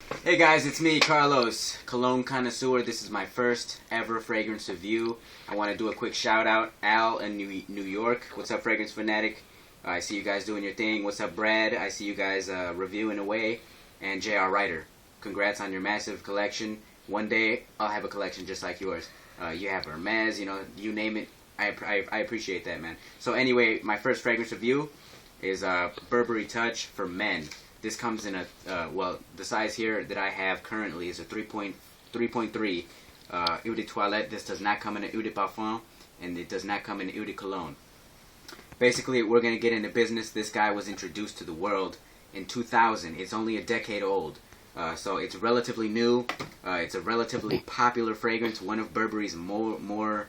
Hey guys, it's me, Carlos, Cologne-Connoisseur. This is my first ever fragrance review. I want to do a quick shout out. Al in New York. What's up, Fragrance Fanatic? I see you guys doing your thing. What's up, Brad? I see you guys reviewing away. And JR Ryder. Congrats on your massive collection. One day, I'll have a collection just like yours. You have Hermes, you name it. I appreciate that, man. So anyway, my first fragrance review is Burberry Touch for men. This comes in a, the size here that I have currently is a 3.3 Eau de Toilette. This does not come in an Eau de Parfum, and it does not come in Eau de Cologne. Basically, we're going to get into business. This guy was introduced to the world in 2000. It's only a decade old, so it's relatively new. It's a relatively popular fragrance, one of Burberry's more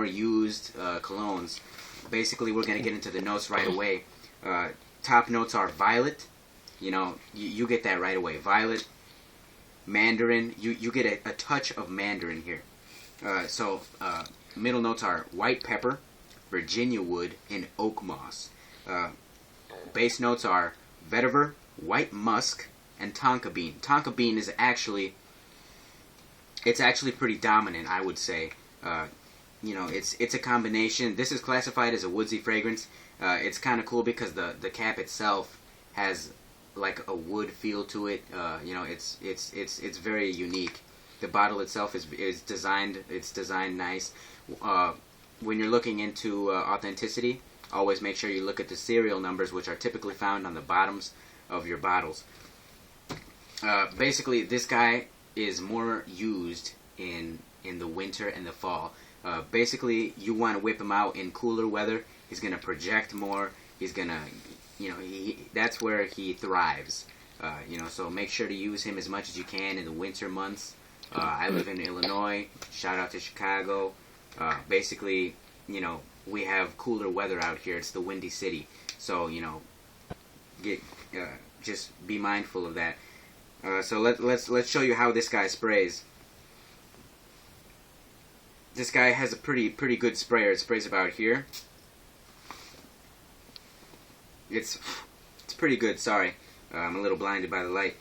used colognes. Basically, we're going to get into the notes right away. Top notes are violet. You get that right away. Violet, mandarin. You get a touch of mandarin here. Middle notes are white pepper, Virginia wood, and oak moss. Base notes are vetiver, white musk, and tonka bean. Tonka bean is actually pretty dominant, I would say. It's a combination. This is classified as a woodsy fragrance. It's kind of cool because the cap itself has like a wood feel to it. It's very unique. The bottle itself is designed. It's designed nice. When you're looking into authenticity, always make sure you look at the serial numbers, which are typically found on the bottoms of your bottles. Basically, this guy is more used in the winter and the fall. Basically, you want to whip him out in cooler weather. He's going to project more. He's going to, that's where he thrives. So make sure to use him as much as you can in the winter months. I live in Illinois. Shout out to Chicago. Basically, we have cooler weather out here. It's the Windy City. So, just be mindful of that. So let's show you how this guy sprays. This guy has a pretty good sprayer. It sprays about here. It's pretty good. Sorry, I'm a little blinded by the light.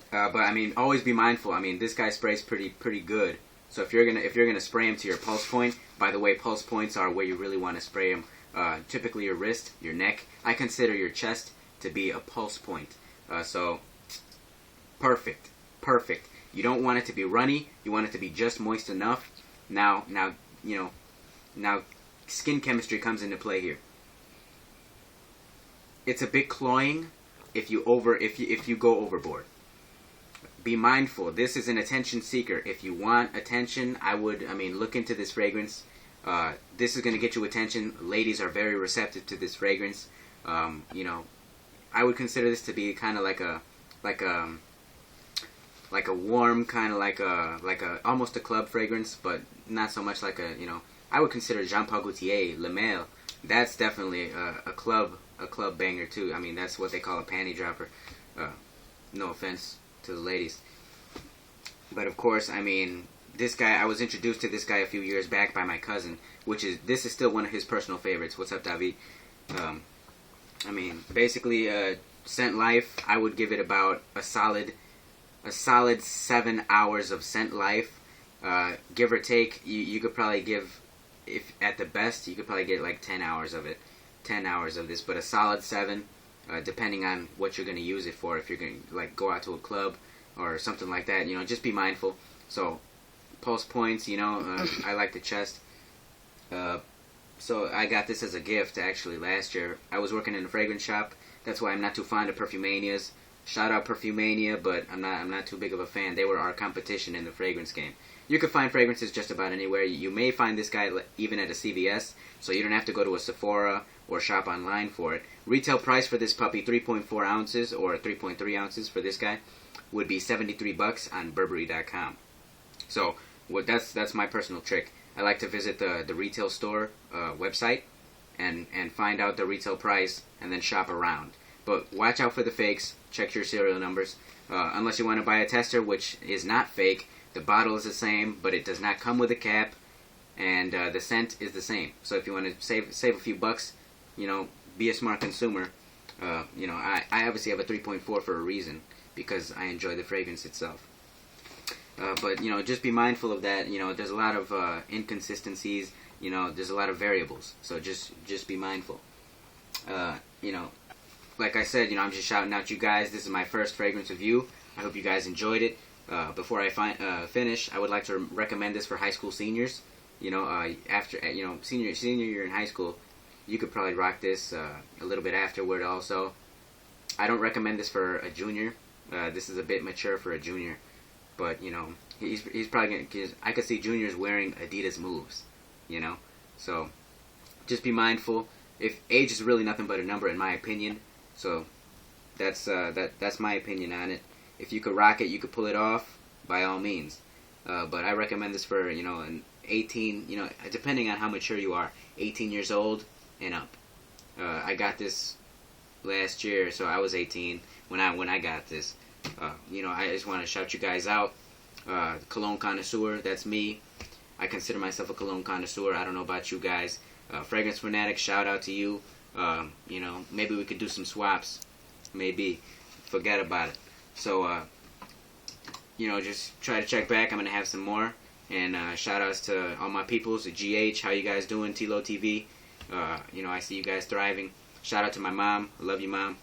But I mean, always be mindful. I mean, this guy sprays pretty good. So if you're gonna spray him to your pulse point, by the way, pulse points are where you really want to spray him. Typically your wrist, your neck. I consider your chest to be a pulse point. So perfect. You don't want it to be runny. You want it to be just moist enough. Now skin chemistry comes into play here. It's a bit cloying if you go overboard. Be mindful. This is an attention seeker. If you want attention, look into this fragrance. This is going to get you attention. Ladies are very receptive to this fragrance. I would consider this to be kind of like a warm, kind of like a almost a club fragrance, but not so much like I would consider Jean Paul Gaultier, Le Male. That's definitely a club banger too. I mean, that's what they call a panty dropper. No offense to the ladies, but of course, I mean, this guy. I was introduced to this guy a few years back by my cousin, this is still one of his personal favorites. What's up, David? Basically, scent life. I would give it about a solid 7 hours of scent life, give or take. You could probably give, if at the best, you could probably get like 10 hours of it. 10 hours of this, but a solid 7, depending on what you're going to use it for. If you're going to like go out to a club or something like that, just be mindful. So pulse points, I like the chest. So I got this as a gift actually last year. I was working in a fragrance shop. That's why I'm not too fond of Perfumanias. Shout out Perfumania, but I'm not too big of a fan. They were our competition in the fragrance game. You can find fragrances just about anywhere. You may find this guy even at a CVS, so you don't have to go to a Sephora or shop online for it. Retail price for this puppy, 3.4 ounces or 3.3 ounces for this guy, would be $73 on Burberry.com. So that's my personal trick. I like to visit the retail store website and find out the retail price and then shop around. But watch out for the fakes. Check your serial numbers. Unless you want to buy a tester, which is not fake. The bottle is the same, but it does not come with a cap, and the scent is the same. So if you want to save a few bucks, be a smart consumer. I obviously have a 3.4 for a reason. because I enjoy the fragrance itself. But you know, just be mindful of that. You know, there's a lot of inconsistencies. You know, there's a lot of variables. So just be mindful. You know, like I said, you know, I'm just shouting out you guys. This is my first fragrance review. I hope you guys enjoyed it. Before I finish, I would like to recommend this for high school seniors. You know, after you know senior year in high school, you could probably rock this a little bit afterward. Also, I don't recommend this for a junior. This is a bit mature for a junior, but you know, he's probably gonna. Cause I could see juniors wearing Adidas moves. You know, so just be mindful. If age is really nothing but a number, in my opinion. So that's my opinion on it. If you could rock it, you could pull it off, by all means. But I recommend this for, you know, an 18, you know, depending on how mature you are, 18 years old and up. I got this last year, so I was 18 when I got this. You know, I just want to shout you guys out. Cologne-Connoisseur, that's me. I consider myself a Cologne connoisseur. I don't know about you guys. Fragrance Fanatic, shout out to you. You know, maybe we could do some swaps. Maybe. Forget about it. So, you know, just try to check back. I'm going to have some more. And shout outs to all my peoples at GH. How you guys doing? Tilo TV. You know, I see you guys thriving. Shout out to my mom. I love you, Mom.